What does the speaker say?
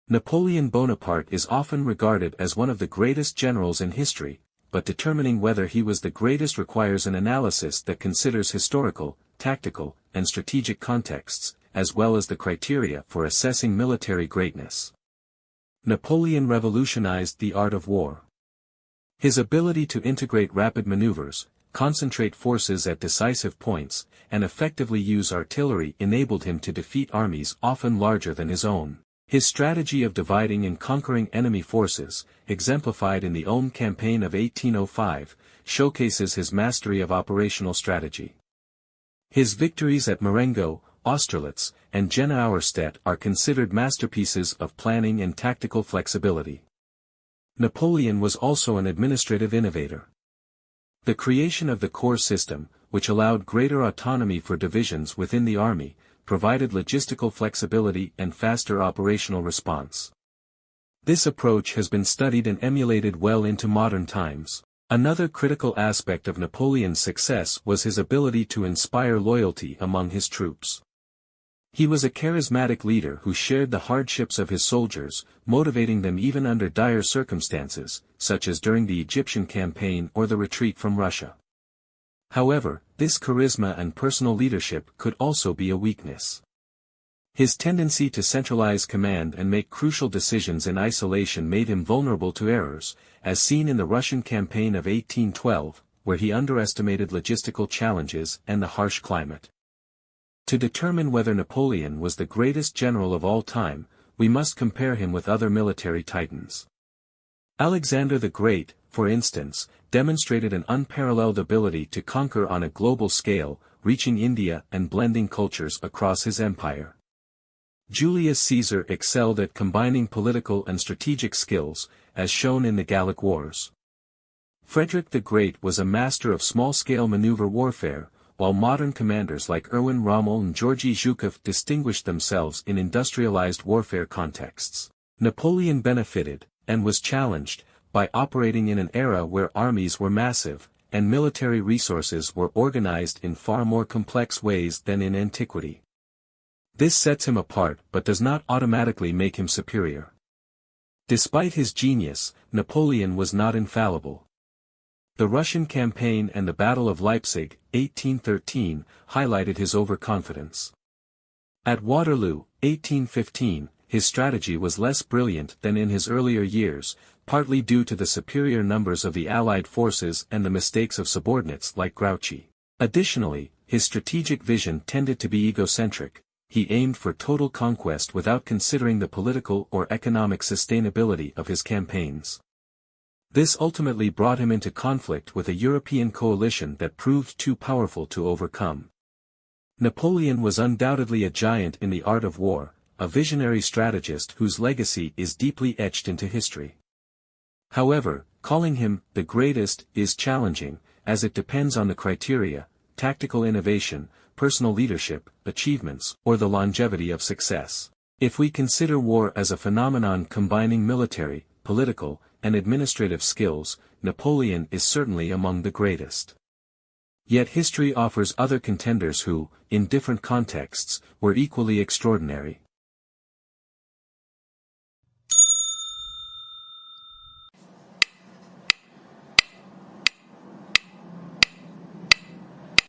Napoleon Bonaparte is often regarded as one of the greatest generals in history, but determining whether he was the greatest requires an analysis that considers historical, tactical, and strategic contexts, as well as the criteria for assessing military greatness. Napoleon revolutionized the art of war. His ability to integrate rapid maneuvers, concentrate forces at decisive points, and effectively use artillery enabled him to defeat armies often larger than his own. His strategy of dividing and conquering enemy forces, exemplified in the Ulm campaign of 1805, showcases his mastery of operational strategy. His victories at Marengo, Austerlitz, and Jena Auerstedt are considered masterpieces of planning and tactical flexibility. Napoleon was also an administrative innovator. The creation of the corps system, which allowed greater autonomy for divisions within the army, provided logistical flexibility and faster operational response. This approach has been studied and emulated well into modern times. Another critical aspect of Napoleon's success was his ability to inspire loyalty among his troops. He was a charismatic leader who shared the hardships of his soldiers, motivating them even under dire circumstances, such as during the Egyptian campaign or the retreat from Russia. However, this charisma and personal leadership could also be a weakness. His tendency to centralize command and make crucial decisions in isolation made him vulnerable to errors, as seen in the Russian campaign of 1812, where he underestimated logistical challenges and the harsh climate. To determine whether Napoleon was the greatest general of all time, we must compare him with other military titans. Alexander the Great, for instance, demonstrated an unparalleled ability to conquer on a global scale, reaching India and blending cultures across his empire. Julius Caesar excelled at combining political and strategic skills, as shown in the Gallic Wars. Frederick the Great was a master of small-scale maneuver warfare, while modern commanders like Erwin Rommel and Georgy Zhukov distinguished themselves in industrialized warfare contexts. Napoleon benefited, and was challenged, by operating in an era where armies were massive, and military resources were organized in far more complex ways than in antiquity. This sets him apart but does not automatically make him superior. Despite his genius, Napoleon was not infallible. The Russian campaign and the Battle of Leipzig, 1813, highlighted his overconfidence. At Waterloo, 1815, his strategy was less brilliant than in his earlier years, partly due to the superior numbers of the Allied forces and the mistakes of subordinates like Grouchy. Additionally, his strategic vision tended to be egocentric. He aimed for total conquest without considering the political or economic sustainability of his campaigns. This ultimately brought him into conflict with a European coalition that proved too powerful to overcome. Napoleon was undoubtedly a giant in the art of war, a visionary strategist whose legacy is deeply etched into history. However, calling him the greatest is challenging, as it depends on the criteria: tactical innovation, personal leadership, achievements, or the longevity of success. If we consider war as a phenomenon combining military, political, and administrative skills, Napoleon is certainly among the greatest. Yet history offers other contenders who, in different contexts, were equally extraordinary.